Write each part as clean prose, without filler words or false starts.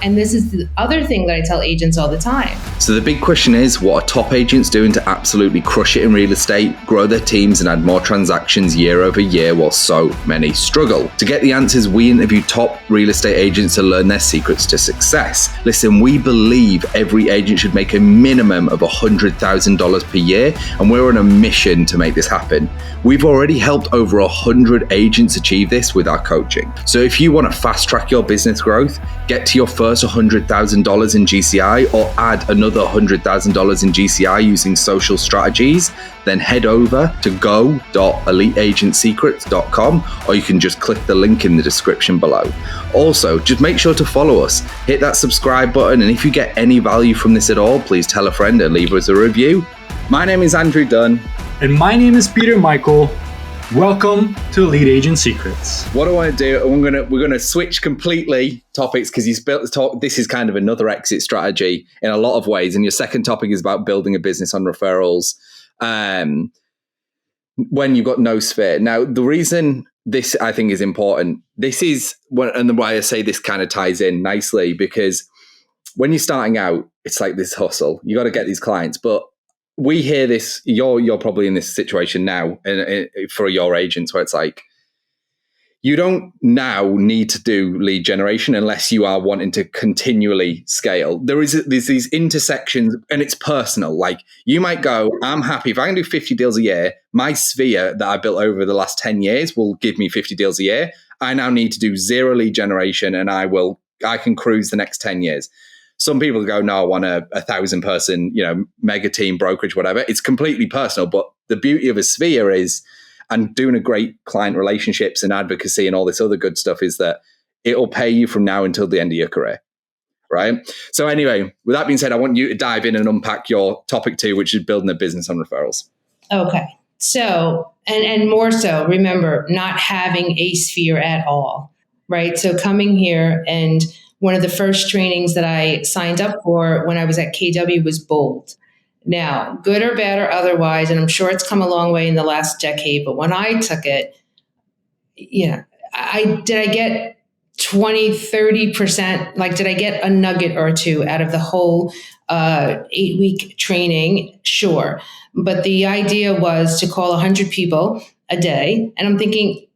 And this is the other thing that I tell agents all the time. So the big question is, what are top agents doing to absolutely crush it in real estate, grow their teams and add more transactions year over year while so many struggle? To get the answers, we interview top real estate agents to learn their secrets to success. Listen, we believe every agent should make a minimum of $100,000 per year, and we're on a mission to make this happen. We've already helped over 100 agents achieve this with our coaching. So if you want to fast track your business growth, get to your first $100,000 in GCI or add another $100,000 in GCI using social strategies, then head over to go.eliteagentsecrets.com, or you can just click the link in the description below. Also, just make sure to follow us, hit that subscribe button, and if you get any value from this at all, please tell a friend and leave us a review. My name is Andrew Dunn. And my name is Peter Michael. Welcome to Elite Agent Secrets. What do I do? We're gonna switch completely topics because he's built the talk. This is kind of another exit strategy in a lot of ways. And your second topic is about building a business on referrals when you've got no sphere. Now, the reason this I think is important, and why I say this kind of ties in nicely, because when you're starting out, it's like this hustle. You got to get these clients, but we hear this, you're probably in this situation now and for your agents where it's like, you don't now need to do lead generation unless you are wanting to continually scale. There's these intersections and it's personal. Like you might go, I'm happy if I can do 50 deals a year, my sphere that I built over the last 10 years will give me 50 deals a year. I now need to do zero lead generation and I can cruise the next 10 years. Some people go, no, I want a 1,000 person, mega team, brokerage, whatever. It's completely personal. But the beauty of a sphere is, and doing a great client relationships and advocacy and all this other good stuff is that it'll pay you from now until the end of your career. Right. So anyway, with that being said, I want you to dive in and unpack your topic 2, which is building a business on referrals. Okay. So, and more so, remember, not having a sphere at all. Right. So coming here, and one of the first trainings that I signed up for when I was at KW was BOLD. Now, good or bad or otherwise, and I'm sure it's come a long way in the last decade, but when I took it, I get 20, 30%, like did I get a nugget or two out of the whole 8-week training? Sure. But the idea was to call 100 people a day. And I'm thinking,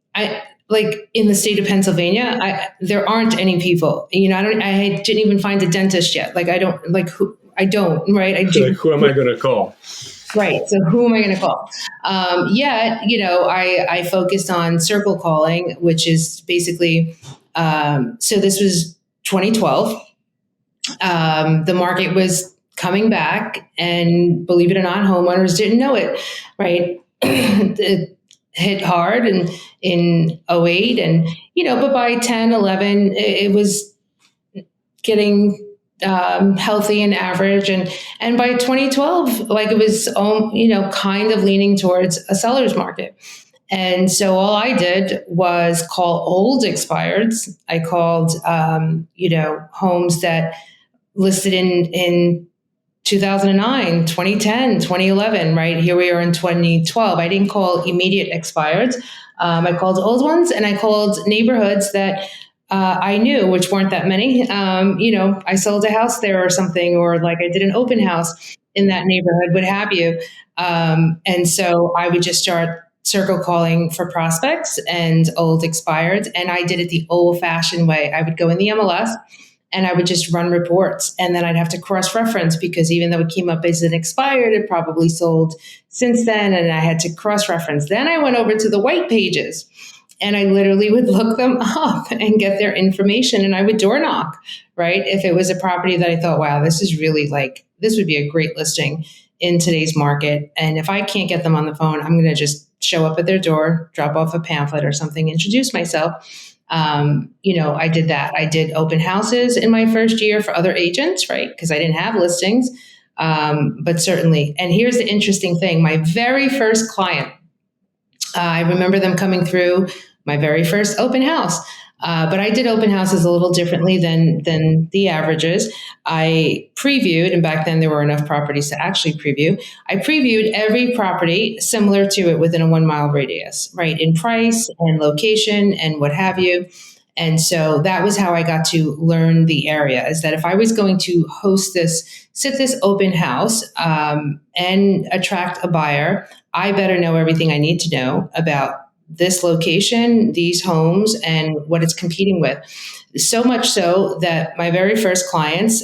like in the state of Pennsylvania, there aren't any people. I didn't even find a dentist yet. Like right? Who am I going to call? Right. So who am I going to call? I focused on circle calling, which is basically. So this was 2012. The market was coming back, and believe it or not, homeowners didn't know it. Right. It hit hard and in 08 and, but by 10, 11, it was getting healthy and average. And by 2012, like it was, kind of leaning towards a seller's market. And so all I did was call old expireds. I called, homes that listed in 2009, 2010, 2011, right? Here we are in 2012. I didn't call immediate expireds. I called old ones, and I called neighborhoods that I knew, which weren't that many. I sold a house there or something, or like I did an open house in that neighborhood, what have you. And so I would just start circle calling for prospects and old expireds. And I did it the old fashioned way. I would go in the MLS and I would just run reports, and then I'd have to cross-reference, because even though it came up as an expired, it probably sold since then, and I had to cross-reference. Then I went over to the white pages, and I literally would look them up and get their information, and I would door knock, right? If it was a property that I thought, wow, this is really this would be a great listing in today's market. And if I can't get them on the phone, I'm going to just show up at their door, drop off a pamphlet or something, introduce myself. I did that. I did open houses in my first year for other agents, right? Because I didn't have listings. But certainly, and here's the interesting thing. My very first client, I remember them coming through my very first open house. But I did open houses a little differently than the averages. I previewed, and back then there were enough properties to actually preview. I previewed every property similar to it within a 1 mile radius, right? In price and location and what have you. And so that was how I got to learn the area, is that if I was going to sit this open house and attract a buyer, I better know everything I need to know about this location, these homes, and what it's competing with. So much so that my very first clients,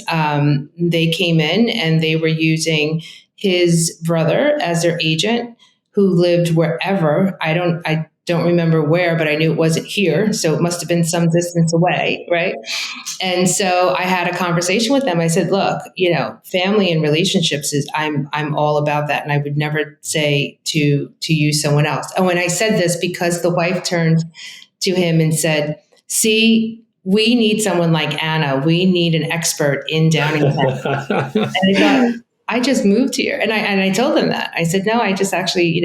they came in and they were using his brother as their agent, who lived wherever. I don't remember where, but I knew it wasn't here. So it must have been some distance away, right? And so I had a conversation with them. I said, look, family and relationships I'm all about that. And I would never say to use someone else. Oh, and I said this because the wife turned to him and said, see, we need someone like Anna. We need an expert in Downingtown. And I thought, I just moved here. And I told them that. I said, no, I just actually,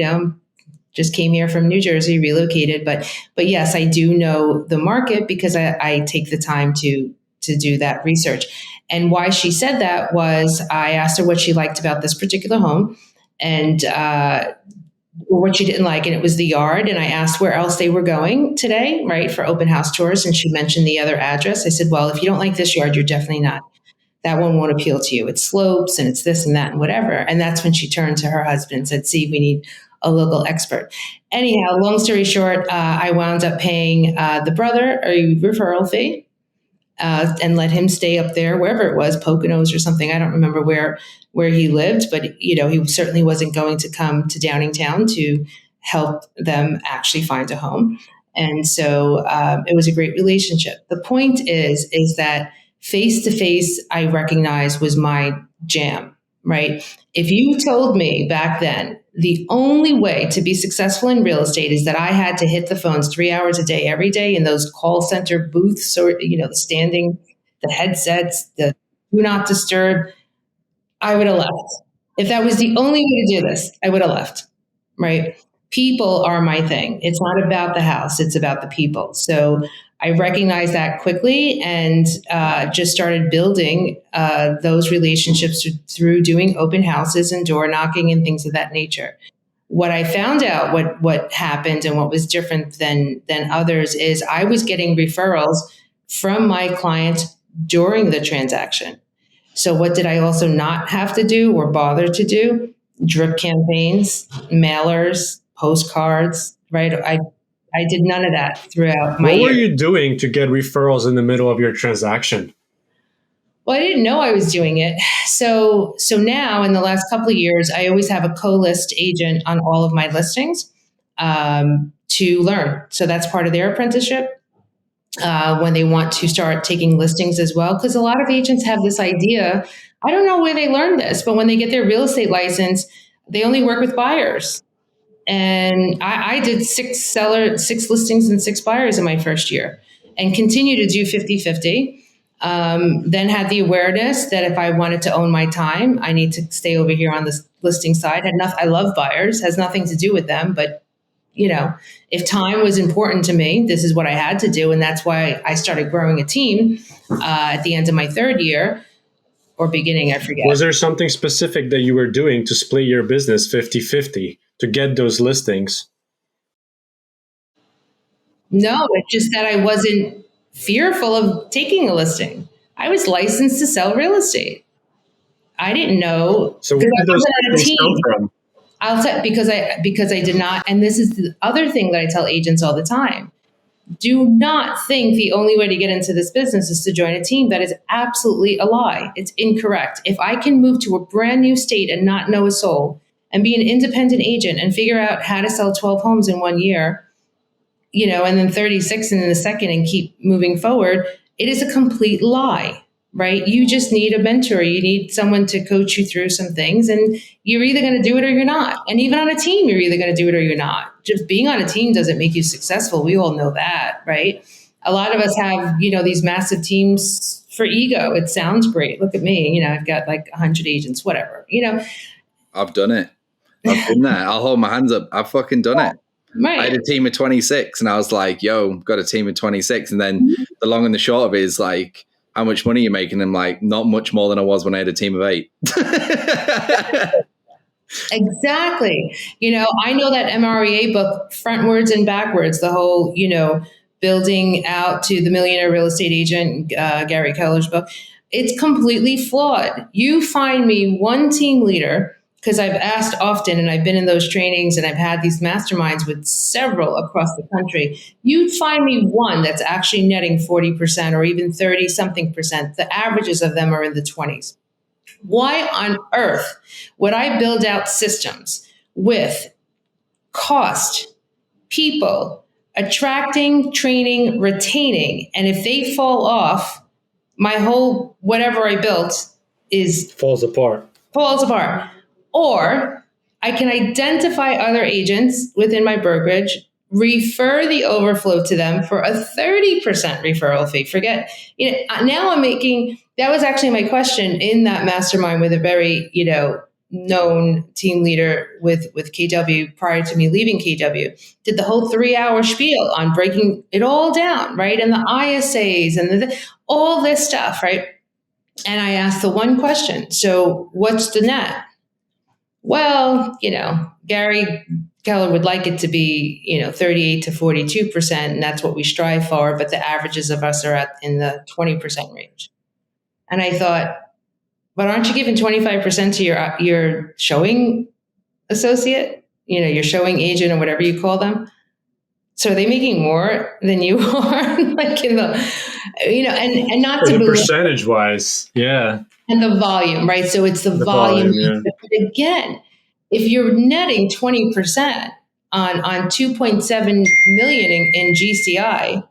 just came here from New Jersey, relocated. But yes, I do know the market because I take the time to do that research. And why she said that was I asked her what she liked about this particular home and what she didn't like. And it was the yard. And I asked where else they were going today, right, for open house tours. And she mentioned the other address. I said, well, if you don't like this yard, you're definitely not. That one won't appeal to you. It slopes and it's this and that and whatever. And that's when she turned to her husband and said, see, we need a local expert. Anyhow, long story short, I wound up paying the brother a referral fee and let him stay up there, wherever it was, Poconos or something. I don't remember where he lived, but he certainly wasn't going to come to Downingtown to help them actually find a home. And so it was a great relationship. The point is that face-to-face, I recognize, was my jam, right? If you told me back then, the only way to be successful in real estate is that I had to hit the phones 3 hours a day, every day in those call center booths or, the standing, the headsets, the do not disturb, I would have left. If that was the only way to do this, I would have left, right? People are my thing. It's not about the house. It's about the people. So I recognized that quickly and just started building those relationships through doing open houses and door knocking and things of that nature. What I found out, what happened and what was different than others is I was getting referrals from my clients during the transaction. So what did I also not have to do or bother to do? Drip campaigns, mailers, postcards, right? I did none of that throughout my year. What were you doing to get referrals in the middle of your transaction? Well, I didn't know I was doing it. So now in the last couple of years, I always have a co-list agent on all of my listings to learn. So that's part of their apprenticeship when they want to start taking listings as well. Because a lot of agents have this idea, I don't know where they learned this, but when they get their real estate license, they only work with buyers. And I did 6 listings and 6 buyers in my first year and continue to do 50-50. Then had the awareness that if I wanted to own my time, I need to stay over here on this listing side. I love buyers, has nothing to do with them. But, if time was important to me, this is what I had to do. And that's why I started growing a team at the end of my 3rd year. Or beginning, I forget. Was there something specific that you were doing to split your business 50-50 to get those listings? No, it's just that I wasn't fearful of taking a listing. I was licensed to sell real estate. I didn't know. So where did those listings come from? I'll say because I did not. And this is the other thing that I tell agents all the time. Do not think the only way to get into this business is to join a team. That is absolutely a lie. It's incorrect. If I can move to a brand new state and not know a soul and be an independent agent and figure out how to sell 12 homes in 1 year, and then 36 in the second and keep moving forward, it is a complete lie, right? You just need a mentor. You need someone to coach you through some things, and you're either going to do it or you're not. And even on a team, you're either going to do it or you're not. Just being on a team doesn't make you successful. We all know that, right? A lot of us have, these massive teams for ego. It sounds great. Look at me. I've got like 100 agents, whatever, I've done it. I've done that. I'll hold my hands up. I've fucking done it. Right. I had a team of 26 and I was like, yo, got a team of 26. And then the long and the short of it is like, how much money are you making? I'm like, not much more than I was when I had a team of 8. Exactly. I know that MREA book frontwards and backwards, the whole, building out to the Millionaire Real Estate Agent, Gary Keller's book, it's completely flawed. You find me one team leader, because I've asked often and I've been in those trainings and I've had these masterminds with several across the country. You'd find me one that's actually netting 40% or even 30 something percent. The averages of them are in the 20s. Why on earth would I build out systems with cost, people, attracting, training, retaining, and if they fall off, my whole whatever I built falls apart. Or I can identify other agents within my brokerage, refer the overflow to them for a 30% referral fee. Forget, now I'm making, that was actually my question in that mastermind with a very, known team leader with KW prior to me leaving KW, did the whole 3-hour spiel on breaking it all down, right? And the ISAs and all this stuff, right? And I asked the one question, so what's the net? Well, Gary Keller would like it to be, 38 to 42%, and that's what we strive for, but the averages of us are in the 20% range. And I thought, but aren't you giving 25% to your showing associate, your showing agent or whatever you call them? So are they making more than you are? Like and not to percentage wise, yeah. And the volume, right? So it's the volume. Yeah. But again, if you're netting 20% on 2.7 million in GCI,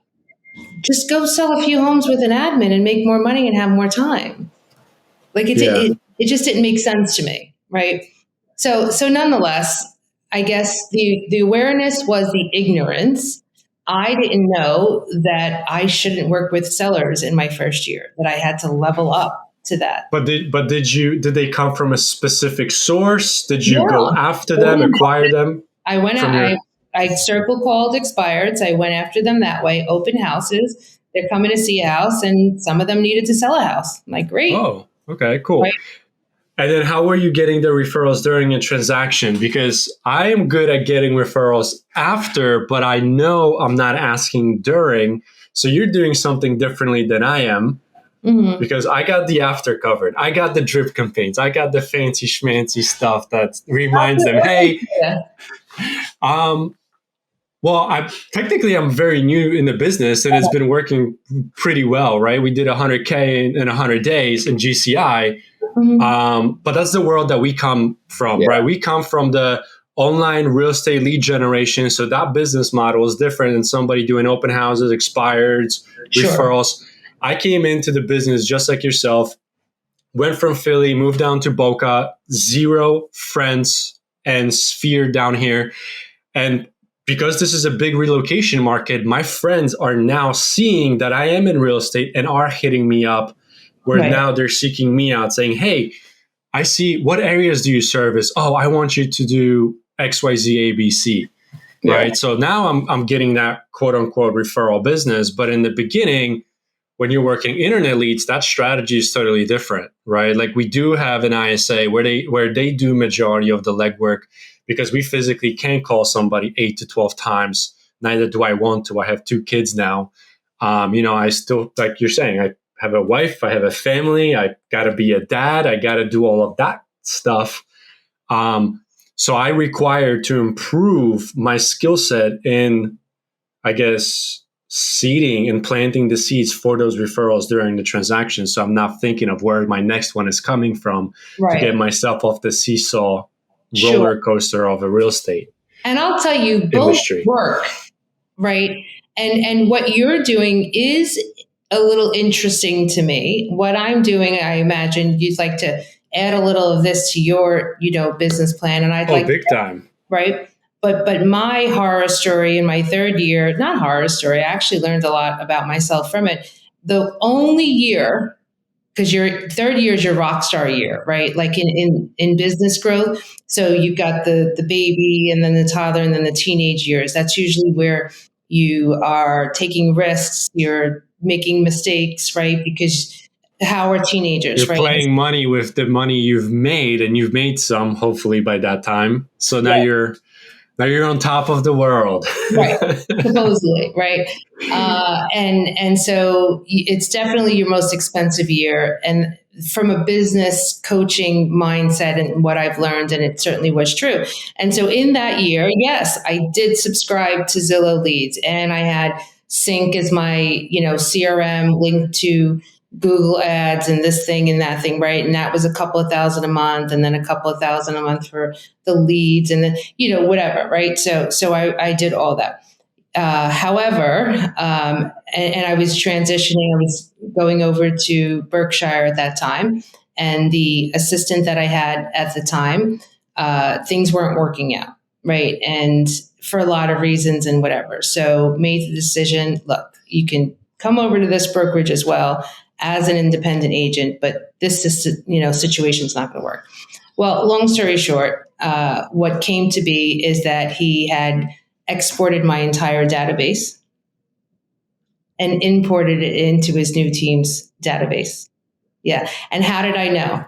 just go sell a few homes with an admin and make more money and have more time. Like it just didn't make sense to me, right? So nonetheless, I guess the awareness was the ignorance. I didn't know that I shouldn't work with sellers in my first year, that I had to level up to that. But did they come from a specific source? Did you go after them, acquire them? I went out, I circle called expireds. I went after them that way, open houses. They're coming to see a house, and some of them needed to sell a house. I'm like, great. Oh, okay, cool. Right? And then how were you getting the referrals during a transaction? Because I am good at getting referrals after, but I know I'm not asking during. So you're doing something differently than I am. Mm-hmm. Because I got the after covered. I got the drip campaigns. I got the fancy schmancy stuff that reminds them, hey, well, I'm very new in the business and it's been working pretty well, right? We did 100K in 100 days in GCI. Mm-hmm. But that's the world that we come from, right? We come from the online real estate lead generation. So that business model is different than somebody doing open houses, expireds, referrals. I came into the business just like yourself, went from Philly, moved down to Boca, 0 friends and sphere down here. And because this is a big relocation market, my friends are now seeing that I am in real estate and are hitting me up, where now they're seeking me out saying, hey, I see, what areas do you service? Oh, I want you to do XYZ ABC. Right. So now I'm getting that quote unquote referral business. But in the beginning, when you're working internet leads, that strategy is totally different, right? Like we do have an ISA where they do majority of the legwork, because we physically can't call somebody 8 to 12 times. Neither do I want to. I have 2 kids now. I still, like you're saying, I have a wife, I have a family, I got to be a dad, I got to do all of that stuff. So I require to improve my skill set in, I guess, seeding and planting the seeds for those referrals during the transaction. So I'm not thinking of where my next one is coming from to get myself off the seesaw roller coaster of a real estate. And I'll tell you, both work, right? And what you're doing is a little interesting to me. What I'm doing, I imagine you'd like to add a little of this to your, business plan. And I'd like big time. Right. But my horror story in my third year, not horror story, I actually learned a lot about myself from it. The only year, because your third year is your rock star year, right? Like in business growth. So you've got the baby and then the toddler and then the teenage years. That's usually where you are taking risks, you're making mistakes, right? Because how are teenagers, You're playing money with the money you've made, and you've made some, hopefully, by that time. So now you're Now you're on top of the world. Right, supposedly, right? And so it's definitely your most expensive year. And from a business coaching mindset and what I've learned, and it certainly was true. And so in that year, yes, I did subscribe to Zillow Leads, and I had Sync as my, CRM linked to Google Ads and this thing and that thing, right? And that was a couple of $1,000 a month, and then a couple of $1,000 a month for the leads, and then whatever, right? So I did all that. However, and I was transitioning. I was going over to Berkshire at that time, and the assistant that I had at the time, things weren't working out, right? And for a lot of reasons and whatever. So made the decision. Look, you can come over to this brokerage as well as an independent agent, but this situation's not going to work. Well, long story short, what came to be is that he had exported my entire database and imported it into his new team's database. Yeah. And how did I know?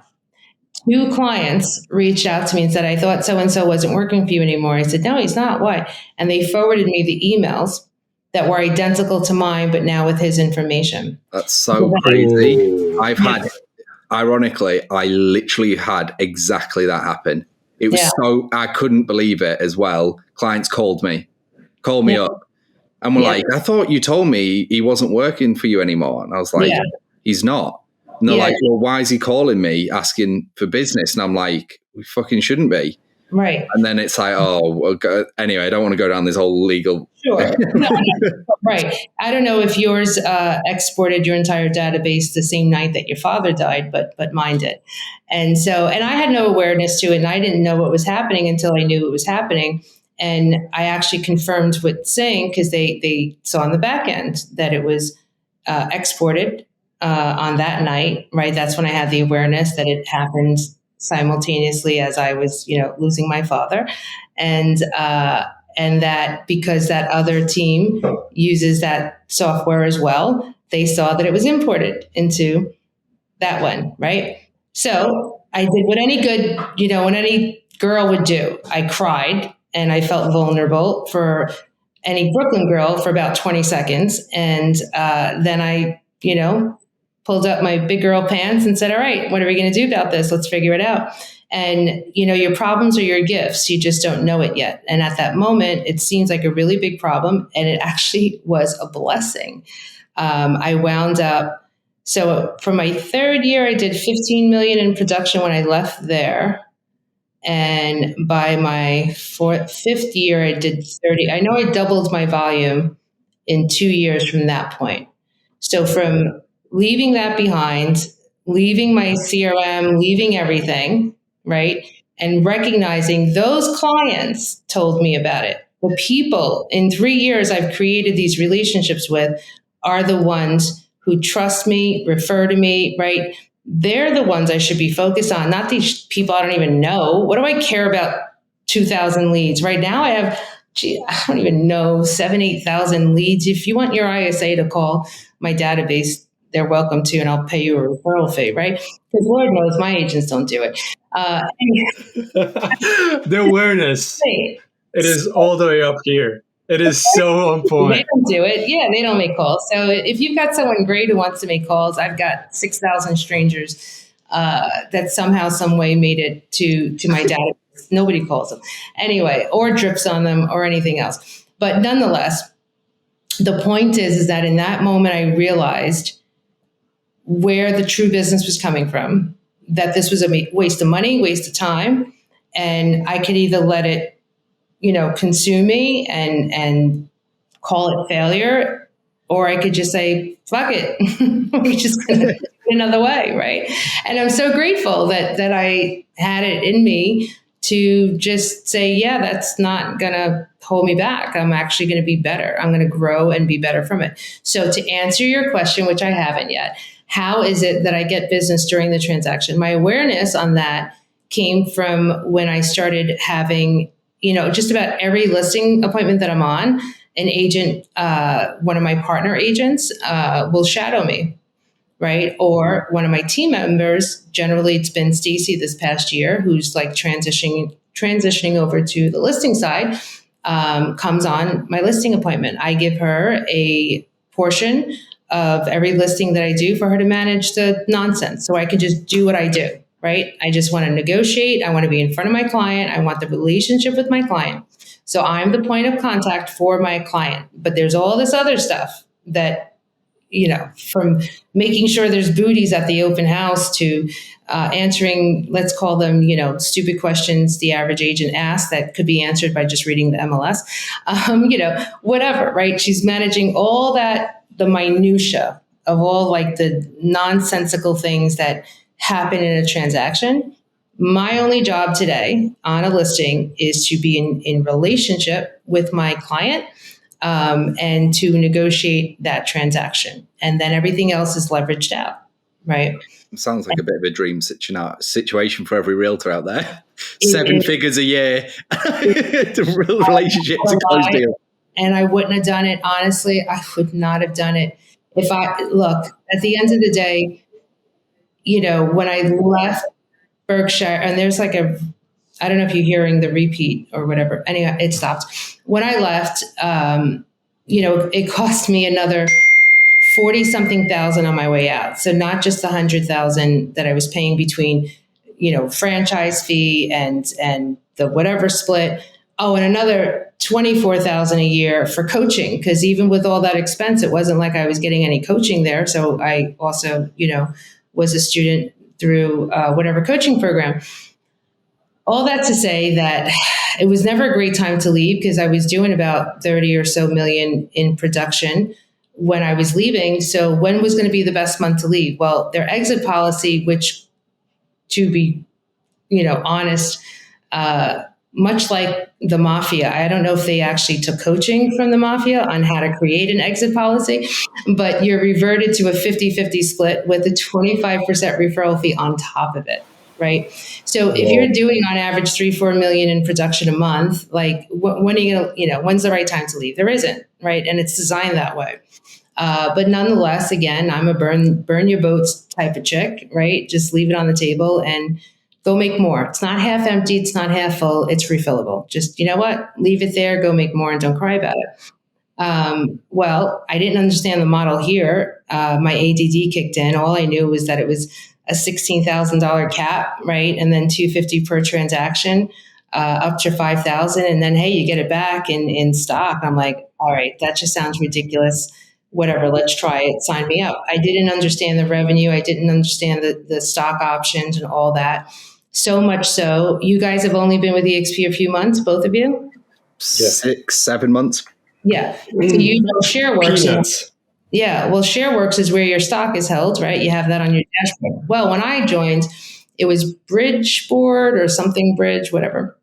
2 clients reached out to me and said, I thought so-and-so wasn't working for you anymore. I said, no, he's not. Why? And they forwarded me the emails that were identical to mine, but now with his information. That's so crazy. Ironically, I literally had exactly that happen. It was I couldn't believe it as well. Clients called me up, and were like, I thought you told me he wasn't working for you anymore. And I was like, he's not. And they're like, well, why is he calling me asking for business? And I'm like, we fucking shouldn't be. Right. And then it's like, anyway, I don't want to go down this whole legal. Sure. No. Right. I don't know if yours exported your entire database the same night that your father died, but mine did. And I had no awareness to it, and I didn't know what was happening until I knew it was happening. And I actually confirmed with Sing, because they saw on the back end that it was exported on that night, right? That's when I had the awareness that it happened simultaneously as I was, losing my father. And that because that other team uses that software as well, they saw that it was imported into that one, right? So I did what any good, what any girl would do. I cried and I felt vulnerable for any Brooklyn girl for about 20 seconds. And then I, pulled up my big girl pants and said, all right, what are we going to do about this? Let's figure it out. And, your problems are your gifts. You just don't know it yet. And at that moment, it seems like a really big problem. And it actually was a blessing. I wound up, so for my 3rd year, I did 15 million in production when I left there. And by my 5th year, I did 30. I know I doubled my volume in 2 years from that point. So from leaving that behind, leaving my CRM, leaving everything, right? And recognizing those clients told me about it. The people in 3 years I've created these relationships with are the ones who trust me, refer to me, right? They're the ones I should be focused on, not these people I don't even know. What do I care about 2,000 leads? Right now I have, I don't even know, 7,000, 8,000 leads. If you want your ISA to call my database, they're welcome to, and I'll pay you a referral fee, right? Because Lord knows my agents don't do it. The awareness, it is all the way up here. It is so on point. They don't do it. Yeah, they don't make calls. So if you've got someone great who wants to make calls, I've got 6,000 strangers that somehow, some way made it to my database. Nobody calls them anyway, or drips on them or anything else. But nonetheless, the point is that in that moment, I realized where the true business was coming from, that this was a waste of money, waste of time. And I could either let it, consume me and call it failure, or I could just say, fuck it. We're just going to do it another way, right? And I'm so grateful that I had it in me to just say, yeah, that's not going to hold me back. I'm actually going to be better. I'm going to grow and be better from it. So to answer your question, which I haven't yet, how is it that I get business during the transaction? My awareness on that came from when I started having, just about every listing appointment that I'm on, an agent, one of my partner agents will shadow me, right? Or one of my team members, generally it's been Stacy this past year, who's like transitioning transitioning over to the listing side, comes on my listing appointment. I give her a portion of every listing that I do for her to manage the nonsense, so I can just do what I do, right? I just want to negotiate. I want to be in front of my client. I want the relationship with my client. So I'm the point of contact for my client. But there's all this other stuff that, from making sure there's booties at the open house to answering, let's call them, stupid questions the average agent asks that could be answered by just reading the MLS, whatever, right? She's managing all that, the minutia of all like the nonsensical things that happen in a transaction. My only job today on a listing is to be in relationship with my client, and to negotiate that transaction. And then everything else is leveraged out, right? It sounds like a bit of a dream situation for every realtor out there. 7 figures a year, relationship to close deal. And I wouldn't have done it, honestly. I would not have done it if look, at the end of the day, when I left Berkshire, and there's like I don't know if you're hearing the repeat or whatever. Anyway, it stopped. When I left, it cost me another 40-something thousand on my way out. So not just the 100,000 that I was paying between, franchise fee and the whatever split. Oh, and another 24,000 a year for coaching. Because even with all that expense, it wasn't like I was getting any coaching there. So I also, was a student through whatever coaching program. All that to say that it was never a great time to leave, because I was doing about 30 or so million in production when I was leaving. So when was going to be the best month to leave? Well, their exit policy, which, to be, honest, much like the mafia, I don't know if they actually took coaching from the mafia on how to create an exit policy, but you're reverted to a 50-50 split with a 25% referral fee on top of it, right? So if you're doing on average 3-4 million in production a month, like when are you gonna, when's the right time to leave? There isn't, right? And it's designed that way. But nonetheless, again, I'm a burn your boats type of chick, right? Just leave it on the table and go make more. It's not half empty. It's not half full. It's refillable. Just, you know what? Leave it there, go make more, and don't cry about it. Well, I didn't understand the model here. My ADD kicked in. All I knew was that it was a $16,000 cap, right? And then $250 per transaction, up to $5,000. And then, hey, you get it back in stock. I'm like, all right, that just sounds ridiculous. Whatever, let's try it. Sign me up. I didn't understand the revenue. I didn't understand the stock options and all that. So much so, you guys have only been with EXP a few months, both of you? 6-7 months. Yeah. So you know Shareworks. Yeah. Well, Shareworks is where your stock is held, right? You have that on your dashboard. Well, when I joined, it was Bridgeboard or something Bridge, whatever.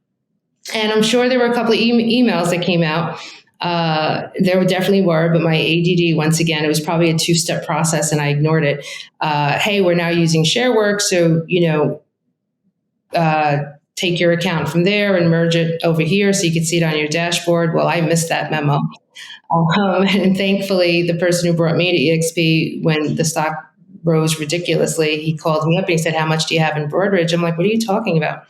And I'm sure there were a couple of emails that came out. There definitely were, but my ADD, once again, it was probably a 2-step process and I ignored it. Hey, we're now using Shareworks. So, take your account from there and merge it over here so you can see it on your dashboard. Well, I missed that memo. And thankfully, the person who brought me to EXP, when the stock rose ridiculously, he called me up and he said, how much do you have in Broadridge? I'm like, what are you talking about?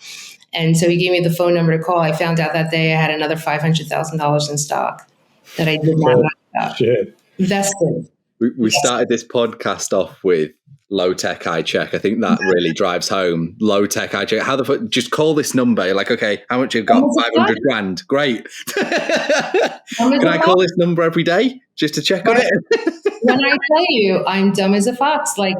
And so he gave me the phone number to call. I found out that day I had another $500,000 in stock that I did not know about. Shit. Vested. We started this podcast off with low tech eye check. I think that really drives home. Low tech eye check. How the fuck? Just call this number. You're like, okay, how much you've got? 500 grand. Great. Can I call this number every day just to check on it? When I tell you, I'm dumb as a fox. Like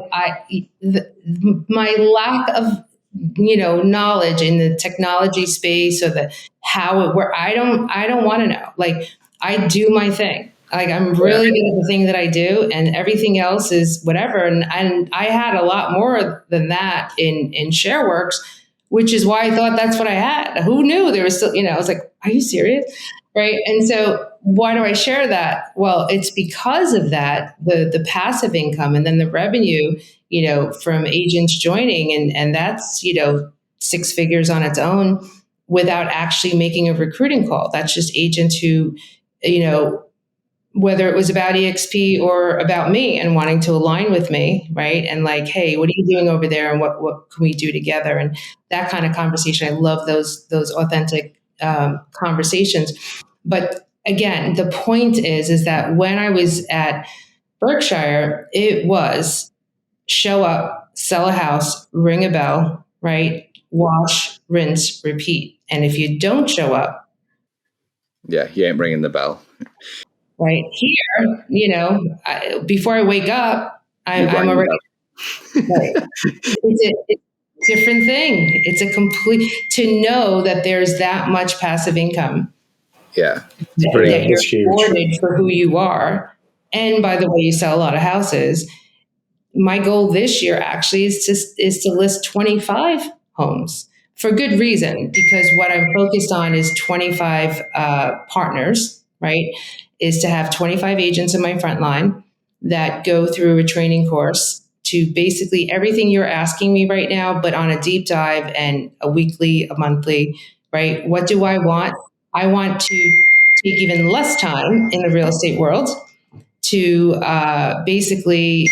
my lack of knowledge in the technology space or the how it works. I don't want to know. Like I do my thing. Like I'm really good at the thing that I do, and everything else is whatever. And I had a lot more than that in Shareworks, which is why I thought that's what I had. Who knew there was still, I was like, are you serious? Right. And so why do I share that? Well, it's because of that, the passive income and then the revenue, from agents joining. And that's, 6 figures on its own without actually making a recruiting call. That's just agents who, whether it was about EXP or about me and wanting to align with me, right? And like, hey, what are you doing over there, and what can we do together? And that kind of conversation. I love those authentic conversations. But again, the point is that when I was at Berkshire, it was show up, sell a house, ring a bell, right? Wash, rinse, repeat. And if you don't show up, yeah, you ain't ringing the bell. Right here, before I wake up, I'm already. Right. It's a different thing. It's a complete, to know that there's that much passive income. Yeah, that you're rewarded for who you are. And by the way, you sell a lot of houses. My goal this year actually is to list 25 homes, for good reason, because what I'm focused on is 25 partners, right? Is to have 25 agents in my front line that go through a training course to basically everything you're asking me right now, but on a deep dive and a weekly, a monthly, right? What do I want? I want to take even less time in the real estate world to basically,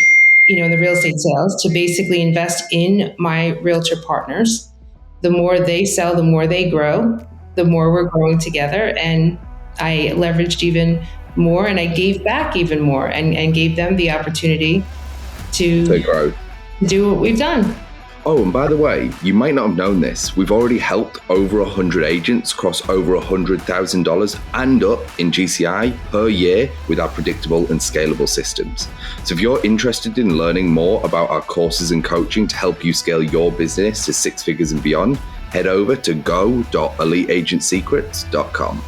in the real estate sales, to basically invest in my realtor partners. The more they sell, the more they grow, the more we're growing together. And I leveraged even more, and I gave back even more, and gave them the opportunity to grow, do what we've done. Oh, and by the way, you might not have known this. We've already helped over 100 agents cross over $100,000 and up in GCI per year with our predictable and scalable systems. So if you're interested in learning more about our courses and coaching to help you scale your business to 6 figures and beyond, head over to go.eliteagentsecrets.com.